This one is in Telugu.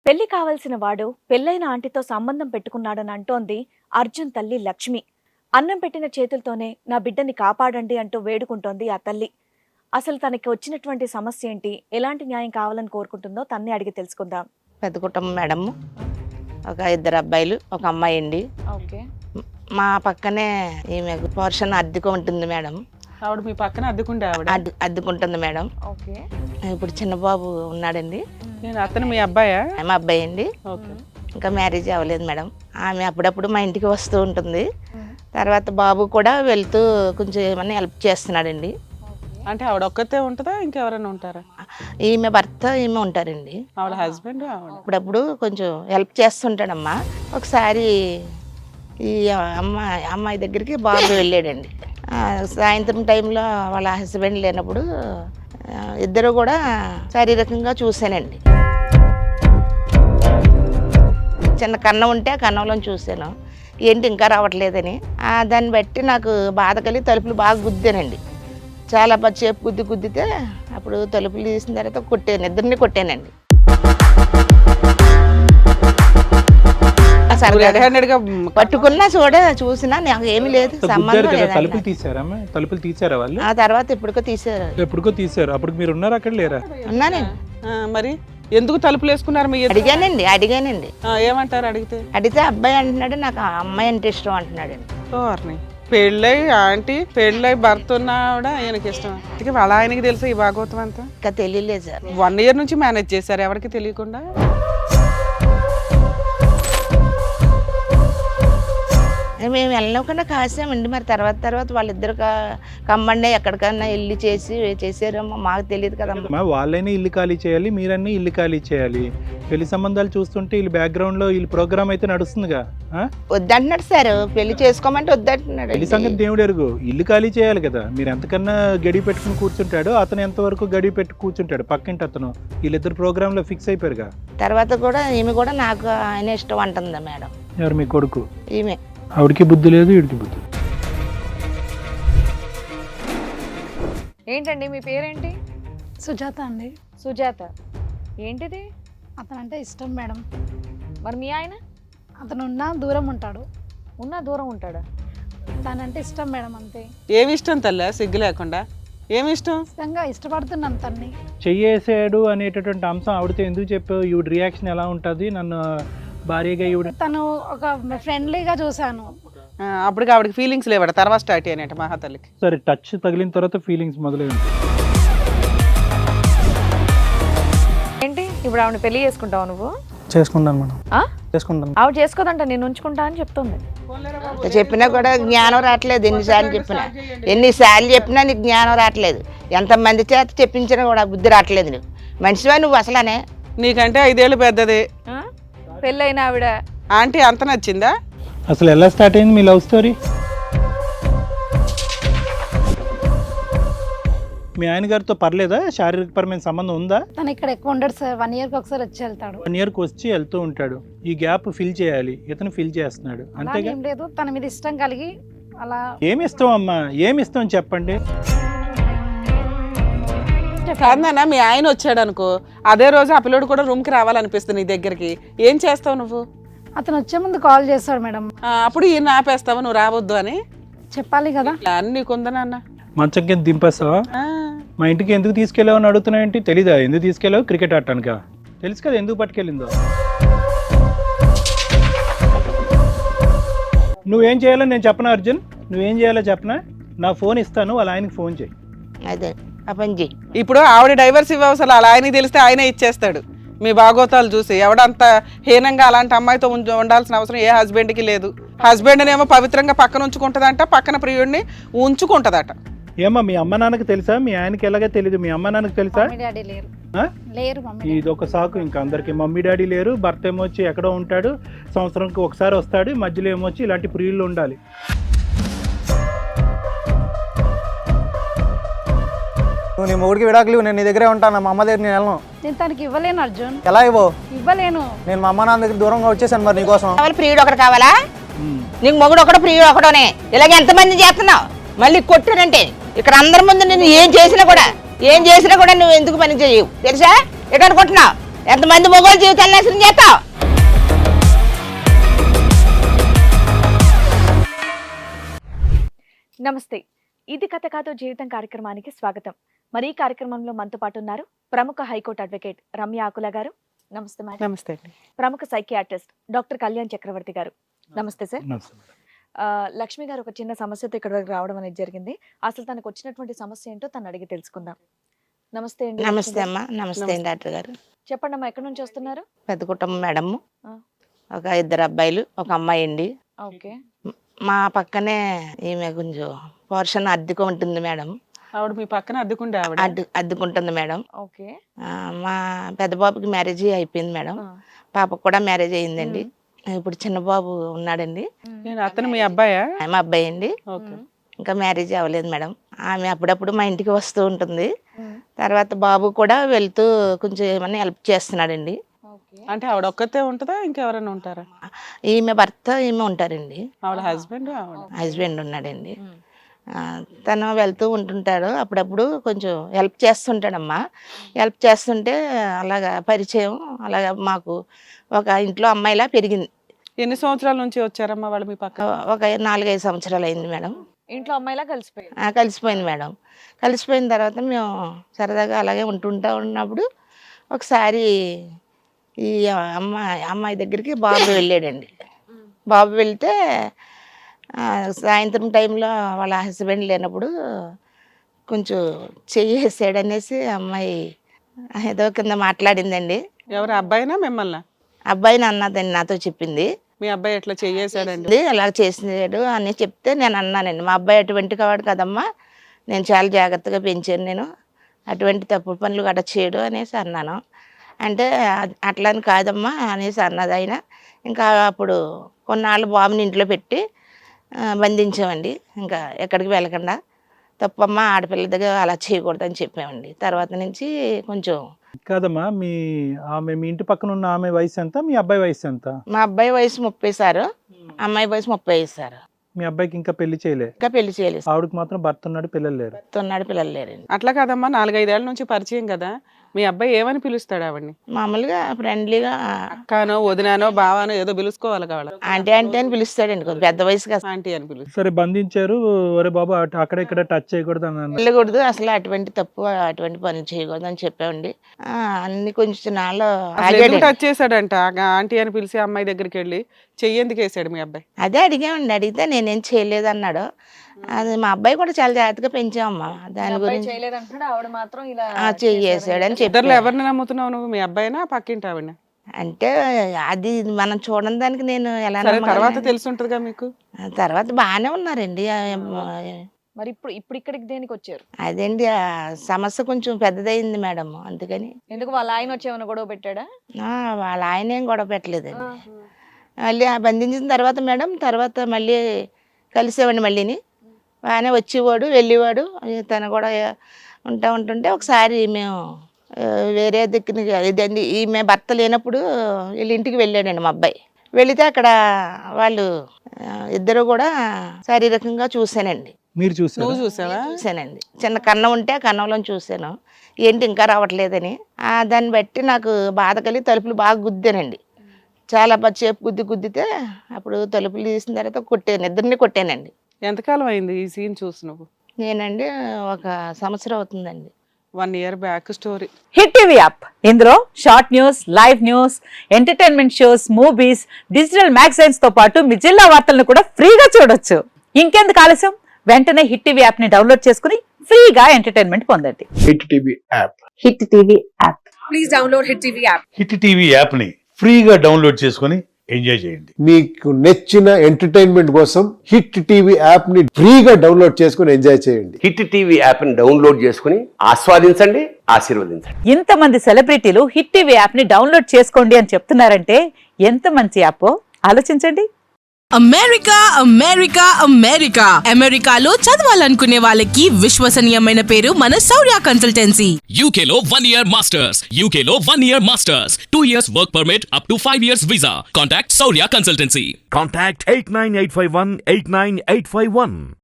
పెళ్లి కావలసిన వాడు పెళ్లైన ఆంటీతో సంబంధం పెట్టుకున్నాడని అంటోంది అర్జున్ తల్లి లక్ష్మి. అన్నం పెట్టిన చేతులతోనే నా బిడ్డని కాపాడండి అంటూ వేడుకుంటోంది ఆ తల్లి. అసలు తనకి వచ్చినటువంటి సమస్య ఏంటి, ఎలాంటి న్యాయం కావాలని కోరుకుంటుందో తన్నే అడిగి తెలుసుకుందాం. పెద్ద కుటుంబం మేడం, ఒక ఇద్దరు అబ్బాయిలు, ఒక అమ్మాయి అండి. ఓకే. మా పక్కనే ఈమె పోర్షన్ అద్దెకు ఉంటుంది మేడం. ఆవిడ మీ పక్కన అద్దెకుండే ఆవిడ అద్దెకుంటుంది మేడం. ఓకే. ఇప్పుడు చిన్న బాబు ఉన్నాడండి. నేను అతను మీ అబ్బాయా? మా అబ్బాయి అండి. ఓకే. ఇంకా మ్యారేజ్ అవ్వలేదు మేడం. ఆమె అప్పుడప్పుడు మా ఇంటికి వస్తూ ఉంటుంది. తర్వాత బాబు కూడా వెళ్తూ కొంచెం ఏమన్నా హెల్ప్ చేస్తున్నాడండి. అంటే ఆవిడ ఒక్కతే ఉంటుందా, ఇంకెవరైనా ఉంటారా? ఈమె భర్త ఈమె ఉంటారండి. ఆవిడ హస్బెండ్ ఆవిడ అప్పుడప్పుడు కొంచెం హెల్ప్ చేస్తుంటాడమ్మా. ఒకసారి ఈ అమ్మాయి దగ్గరికి బాబు వెళ్ళాడండి. సాయంత్రం టైంలో వాళ్ళ హస్బెండ్ లేనప్పుడు ఇద్దరు కూడా శారీరకంగా చూశానండి. చిన్న కన్నం ఉంటే ఆ కన్నంలో చూశాను. ఏంటి ఇంకా రావట్లేదని దాన్ని బట్టి నాకు బాధ కలిగి తలుపులు బాగా గుద్దానండి. చాలా సేపు గుద్దితే అప్పుడు తలుపులు తీసిన తర్వాత కొట్టాను, ఇద్దరిని కొట్టానండి. పట్టుకున్నా చూసినా నాకు ఏమీ లేదు, సంబంధం లేదు. తలుపులు తీసారా? తలుపులు తీసారా వాళ్ళు? ఆ తర్వాత ఎప్పుడుకో తీసారు. అప్పుడు మీరు ఉన్నారు అక్కడ లేరా? ఉన్నానండి. మరి ఎందుకు తలుపులు వేసుకున్నారు? మీ అడిగానండి. ఏమంటారు అడిగితే అబ్బాయి అంటున్నాడు నాకు ఆ అమ్మాయి అంటే ఇష్టం అంటున్నాడు. పెళ్ళై భర్త ఉన్నావిడ ఆయనకి ఇష్టం. అందుకే వాళ్ళ ఆయనకి తెలుసా ఈ భాగవతం అంతా? ఇంకా తెలియలేదు సార్. 1 year నుంచి మేనేజ్ చేశారు ఎవరికి తెలియకుండా. మేము వెళ్ళకుండా కాసామండి. మరి తర్వాత వాళ్ళిద్దరు కమ్మండి ఎక్కడికన్నా వెళ్ళి చేసారమ్మా, మాకు తెలియదు కదమ్మా. వాళ్ళైనా ఇల్లు ఖాళీ చేయాలి, మీరన్నీ ఇల్లు ఖాళీ చేయాలి. పెళ్లి సంబంధాలు చూస్తుంటే వీళ్ళు బ్యాక్గ్రౌండ్ లో వీళ్ళ ప్రోగ్రామ్ అయితే నడుస్తుందిగా. వద్దంటున్నాడు సార్, పెళ్లి చేసుకోమంటే వద్దంటున్నాడు. పెళ్లి సంగతి దేవుడు ఎరుగు, ఇల్లు ఖాళీ చేయాలి కదా. మీరు ఎంతకన్నా గడి పెట్టుకుని కూర్చుంటాడు, అతను ఎంతవరకు గడి పెట్టి కూర్చుంటాడు పక్కింటి అతను. వీళ్ళిద్దరు ప్రోగ్రామ్ లో ఫిక్స్ అయిపోయారుగా. తర్వాత కూడా ఈమె కూడా నాకు ఆయన ఇష్టం అంటుందా మేడం. ఎవరు? మీ కొడుకు? ఈమె. ఆవిడికి బుద్ధి లేదు, వీడికి బుద్ధి. ఏంటండి మీ పేరేంటి? సుజాత అండి. సుజాత. ఏంటిది? అతనంటే ఇష్టం మేడం. మరి మీ ఆయన? అతను దూరం ఉంటాడు. దూరం ఉంటాడా? తనంటే ఇష్టం మేడం, అంతే. ఏమి ఇష్టం తల్లా, సిగ్గు లేకుండా? ఏమి ఇష్టం? ఇష్టంగా ఇష్టపడుతున్నాను తన్ని. చెయ్యేసాడు అనేటటువంటి అంశం ఆవిడతో ఎందుకు చెప్పావు? ఈవిడ రియాక్షన్ ఎలా ఉంటుంది? నన్ను భార్యగా ఈవిడ తను ఒక ఫ్రెండ్లీగా చూశాను. అప్పటికి ఆవిడకి ఫీలింగ్స్ లేవట, తర్వాత స్టార్ట్ అయ్యానట మహాతల్లికి. సరే, టచ్ తగిలిన తర్వాత ఫీలింగ్స్ మొదలైంది. ఏంటి ఇప్పుడు ఆవిడ పెళ్లి చేసుకుంటావు నువ్వు? చేసుకుంటాను మేడం, చేసుకుంటాను. ఆవిడ చేసుకోదంట, నేను ఉంచుకుంటా అని చెప్తుంది. చెప్పినా కూడా జ్ఞానం రావట్లేదు. ఎన్నిసార్లు చెప్పినా నీకు జ్ఞానం రావట్లేదు. ఎంతమంది చేత చెప్పించినా కూడా బుద్ధి రావట్లేదు. నీకు మనిషివా నువ్వు అసలనే? నీకంటే 5 ఏళ్ళు పెద్దది. పెళ్ళైన ఆవిడ ఆంటీ అంత నచ్చిందా? అసలు ఎలా స్టార్ట్ అయింది మీ లవ్ స్టోరీ? మీ ఆయన గారితో పర్లేదా? శారీరకపరమైన సంబంధం ఉందా? తను ఇక్కడ ఎక్కువ ఉండడు సార్, 1 yearకి ఒకసారి వచ్చి వెళ్తాడు. 1 yearకి వచ్చి వెళ్తూ ఉంటాడు. ఈ గ్యాప్ ఫిల్ చేయాలి, ఇతను ఫిల్ చేస్తున్నాడు అంతేగా? ఏం లేదు, తన మీద ఇష్టం కలిగి అలా. ఏమి ఇష్టం అమ్మా, ఏమి ఇష్టం చెప్పండి. కాదన్నా, మీ ఆయన వచ్చాడు అనుకో, అదే రోజు ఆ పిల్లడు కూడా రూమ్కి రావాలనిపిస్తుంది నీ దగ్గరికి. ఏం చేస్తావు నువ్వు? అతను వచ్చే ముందు కాల్ చేస్తాడు మేడం. అప్పుడు ఈయన ఆపేస్తావా నువ్వు రావద్దు అని? చెప్పాలి కదా. అన్ని కొందనన్నా మంచం కింద దింపేస్తావా? మా ఇంటికి ఎందుకు తీసుకెళ్ళావు అని అడుగుతున్నావు ఏంటి? తెలీదా ఎందుకు తీసుకెళ్ళావు? క్రికెట్ ఆడటానికా? తెలుసు కదా ఎందుకు పట్టుకెళ్ళిందో. నువ్వేం చేయాలో నేను చెప్పనా అర్జున్? నువ్వేం చేయాలో చెప్పనా? నా ఫోన్ ఇస్తాను, వాళ్ళ ఆయనకి ఫోన్ చేయి. అదే ఆ పని చేయి. ఇప్పుడు ఆవిడ డైవర్స్ ఇవ్వవసలు అలా ఆయనకి తెలిస్తే ఆయనే ఇచ్చేస్తాడు. మీ భాగోతాలు చూసి ఎవడంత హీనంగా అలాంటి అమ్మాయితో ఉండాల్సిన అవసరం ఏ హస్బెండ్కి లేదు. హస్బెండ్ని ఏమో పవిత్రంగా పక్కన ఉంచుకుంటుందంట, పక్కన ప్రియుడిని ఉంచుకుంటుందట. ఏమా మీ అమ్మ నాన్నకి తెలుసా? మీ ఆయనకి ఎలాగో తెలీదు, మీ అమ్మ నాన్నకి తెలుసా? డాడీ లేరు. ఇది ఒక సాకు ఇంకా అందరికి. మమ్మీ డాడీ లేరు, భర్త ఏమొచ్చి ఎక్కడో ఉంటాడు, సంవత్సరంకి ఒకసారి వస్తాడు, మధ్యలో ఏమొచ్చి ఇలాంటి ప్రియుళ్ళు ఉండాలి. నువ్వు నీ మొగుడికి విడాకులు, నేను నీ దగ్గరే ఉంటాను. మా అమ్మ దగ్గర నేను వెళ్ళను. నేను తనకి ఇవ్వలేను అర్జున్. ఎలా ఇవ్వలేను. నేను మా అమ్మ నాన్న దగ్గర దూరంగా వచ్చేసాను. మరి నీకోసం ప్రియుడు ఒకటి కావాలా? నీకు మొగుడు ఒకడు ప్రియుడు ఒకటోనే. ఇలాగ ఎంతమంది చేస్తున్నావు? మళ్ళీ కొట్టానంటే ఇక్కడ అందరి ముందు నేను ఏం చేసినా కూడా నువ్వు ఎందుకు పని చేయవు తెలుసా? ఎక్కడ అనుకుంటున్నావు? ఎంతమంది మొగోళ్ళ జీవితాలు నాశనం చేస్తావు? నమస్తే, ఇది కథ కాదు జీవితం కార్యక్రమానికి స్వాగతం. మరి ఈ కార్యక్రమంలో మనతో పాటు ఉన్నారు ప్రముఖ హైకోర్టు అడ్వకేట్ రమ్య ఆకుల గారు. నమస్తే మేడం. నమస్తే అండి. ప్రముఖ సైకియాట్రిస్ట్ డాక్టర్ కళ్యాణ్ చక్రవర్తి గారు. నమస్తే సార్. లక్ష్మి గారు ఒక చిన్న సమస్యతో ఇక్కడ వరకు రావడం అనేది జరిగింది. అసలు తనకు వచ్చినటువంటి సమస్య ఏంటో తను అడిగి తెలుసుకుందాం. నమస్తే అండి. నమస్తే అమ్మా. నమస్తే అండి డాక్టర్ గారు. చెప్పండి అమ్మా, ఎక్కడి నుంచి వస్తున్నారు? పెద్ద కుటుంబం మేడం. ఆ. ఒక 2 అబ్బాయిలు, ఒక అమ్మాయి అండి. ఓకే. మా పక్కనే ఈమె కొంచెం పోర్షన్ అద్దెకు ఉంటుంది మేడం. ఆవిడ మీ పక్కన అద్దుకుంటే ఆవిడ అద్దుకుంటుంది మేడం. ఓకే. మా పెద్ద బాబుకి మ్యారేజ్ అయిపోయింది మేడం. పాపకు కూడా మ్యారేజ్ అయిందండి. ఇప్పుడు చిన్న బాబు ఉన్నాడండి. నేను అతను మీ అబ్బాయా? మా అబ్బాయి అండి. ఓకే. ఇంకా మ్యారేజ్ అవ్వలేదు మేడం. ఆమె అప్పుడప్పుడు మా ఇంటికి వస్తూ ఉంటుంది. తర్వాత బాబు కూడా వెళ్తూ కొంచెం ఏమన్నా హెల్ప్ చేస్తున్నాడండి. అంటే ఆవిడ ఒక్కతే ఉంటుందా, ఇంకెవరైనా ఉంటారా? ఈమె భర్త ఈమె ఉంటారండి. ఆవిడ హస్బెండ్ హస్బెండ్ ఉన్నాడండి. తను వెళ్తూ ఉంటుంటాడు. అప్పుడప్పుడు కొంచెం హెల్ప్ చేస్తుంటాడమ్మా. హెల్ప్ చేస్తుంటే అలాగా పరిచయం అలాగా మాకు ఒక ఇంట్లో అమ్మాయిలా పెరిగింది. ఎన్ని సంవత్సరాల నుంచి వచ్చారమ్మా వాళ్ళు మీ పక్క? ఒక 4-5 సంవత్సరాలు అయింది మేడం. ఇంట్లో అమ్మాయిలా కలిసిపోయి కలిసిపోయింది మేడం. కలిసిపోయిన తర్వాత మేము సరదాగా అలాగే ఉన్నప్పుడు ఒకసారి ఈ అమ్మాయి దగ్గరికి బాబు వెళ్ళాడండి. బాబు వెళ్తే సాయంత్రం టైంలో వాళ్ళ హస్బెండ్ లేనప్పుడు కొంచెం చెయ్యేసాడనేసి అమ్మాయి ఏదో కింద మాట్లాడిందండి. ఎవరు, అబ్బాయినా మిమ్మల్ని? అబ్బాయిని అన్నదండి, నాతో చెప్పింది. మీ అబ్బాయి ఎట్లా చెయ్యేసాడండి? అలా చేసాడు అని చెప్తే నేను అన్నానండి, మా అబ్బాయి అటువంటి కావాడు కదమ్మా, నేను చాలా జాగ్రత్తగా పెంచాను, నేను అటువంటి తప్పుడు పనులు గట్రా చేయడు అనేసి అన్నాను. అంటే అట్లా అని కాదమ్మా అనేసి అన్నది ఆయన. ఇంకా అప్పుడు కొన్నాళ్ళు బాబుని ఇంట్లో పెట్టి బంధించామండి. ఇంకా ఎక్కడికి వెళ్ళకుండా తప్పమ్మా, ఆడపిల్ల దగ్గర అలా చేయకూడదని చెప్పామండి. తర్వాత నుంచి కొంచెం కాదమ్మా, మీ ఇంటి పక్కన ఉన్న ఆమె వయసు ఎంత, మీ అబ్బాయి వయసు ఎంత? మా అబ్బాయి వయసు 30 సారు, అమ్మాయి వయసు 35 సారు. మీ అబ్బాయికి ఇంకా పెళ్లి చేయలేదు? ఇంకా పెళ్లి చేయలేదు. ఆవిడకి మాత్రం భర్త ఉన్నాడు, పిల్లలు లేరు? పిల్లలు లేరండి. అట్లా కాదమ్మా, 4-5 ఏళ్ల నుంచి పరిచయం కదా, మీ అబ్బాయి ఏమని పిలుస్తాడు ఆవిడ్ని? మామూలుగా ఫ్రెండ్లీగా అక్కానో వదినానో బావానో ఏదో పిలుచుకోవాలి కావాలి. ఆంటీ ఆంటీ అని పిలుస్తాడండి, కొంచెం పెద్ద వయసు కదా. ఆంటీ అని పిలుస్తాడు. సరే, బంధించారు. ఒరే బాబు, అక్కడ ఇక్కడ టచ్ చేయకూడదు అని అన్నారు. వెళ్ళకూడదు అసలు, అటువంటి తప్పు అటువంటి పనులు చేయకూడదు అని చెప్పామండి. అన్ని కొంచెం నాలో టచ్ చేశాడంట. ఆంటీ అని పిలిచి అమ్మాయి దగ్గరికి వెళ్ళి చెయ్యేందుకు వేసాడు మీ అబ్బాయి? అదే అడిగామండి. అడిగితే నేనేం చేయలేదు అన్నాడు. అది మా అబ్బాయి కూడా చాలా జాగ్రత్తగా పెంచామమ్మా. దాని గురించి చెయ్యేసాడని చెప్పి. ఇద్దరు ఎవరిని నమ్ముతున్నావు నువ్వు, మీ అబ్బాయినా పక్కింటి ఆవిడ? అంటే అది మనం చూడని దానికి నేను ఎలా తర్వాత తెలుసుంటదిగా మీకు. తర్వాత బాగానే ఉన్నారండి. మరి ఇప్పుడు ఇక్కడికి దేనికి వచ్చారు? అదేండి, ఆ సమస్య కొంచెం పెద్దదైంది మేడం, అందుకని. ఎందుకు వాళ్ళ ఆయన వచ్చి ఏమైనా గొడవ పెట్టాడా? వాళ్ళ ఆయన ఏం గొడవ పెట్టలేదండి. మళ్ళీ బంధించిన తర్వాత మేడం, తర్వాత మళ్ళీ కలిసేవాడిని. మళ్ళీని బాగానే వచ్చేవాడు వెళ్ళేవాడు. తను కూడా ఉంటుంటే ఒకసారి మేము వేరే దిక్కుని ఇదండి, ఈమె భర్త లేనప్పుడు వీళ్ళ ఇంటికి వెళ్ళాడండి మా అబ్బాయి. వెళితే అక్కడ వాళ్ళు ఇద్దరు కూడా శారీరకంగా చూశానండి. మీరు చూసావా? చూశానండి. చిన్న కన్నం ఉంటే ఆ కన్నంలో చూశాను. ఏంటి ఇంకా రావట్లేదని. దాన్ని బట్టి నాకు బాధ కలిగి తలుపులు బాగా గుద్దానండి. చాలా సేపు గుద్దితే అప్పుడు తలుపులు తీసిన తర్వాత ఇద్దరిని కొట్టానండి. ఎంతకాలం అయింది ఈ సీన్ చూసి నువ్వు? నేనండి ఒక సంవత్సరం అవుతుందండి. 1 year back story. Hit TV app, ఇందులో short news, live news, entertainment shows, movies, digital magazines తో పాటు మీ జిల్లా వార్తలను కూడా ఫ్రీగా చూడొచ్చు. ఇంకెందుకు ఆలస్యం, వెంటనే హిట్ టీవీ యాప్ ని డౌన్లోడ్ చేసుకుని ఫ్రీగా ఎంటర్టైన్మెంట్ పొందండి. Hit TV app. Hit TV app. Please download hit TV app. Hit TV app ని ఫ్రీగా డౌన్లోడ్ చేసుకొని ఎంజాయ్ చేయండి. మీకు నచ్చిన ఎంటర్టైన్మెంట్ కోసం హిట్ టీవీ యాప్ ని ఫ్రీగా డౌన్లోడ్ చేసుకొని ఎంజాయ్ చేయండి. హిట్ టీవీ యాప్ ని డౌన్లోడ్ చేసుకుని ఆస్వాదించండి, ఆశీర్వదించండి. ఇంతమంది సెలబ్రిటీలు హిట్ టీవీ యాప్ ని డౌన్లోడ్ చేసుకోండి అని చెప్తున్నారంటే ఎంత మంచి యాప్ ఆలోచించండి. అమెరికా అమెరికా అమెరికా అమెరికాలో చదవాలనుకునే వాళ్ళకి విశ్వసనీయమైన పేరు మన శౌర్య కన్సల్టెన్సీ. UK లో 1 year masters, UK లో 1 year masters, 2 years work permit up to 5 years visa. Contact Saurya Consultancy. Contact 89851 89851.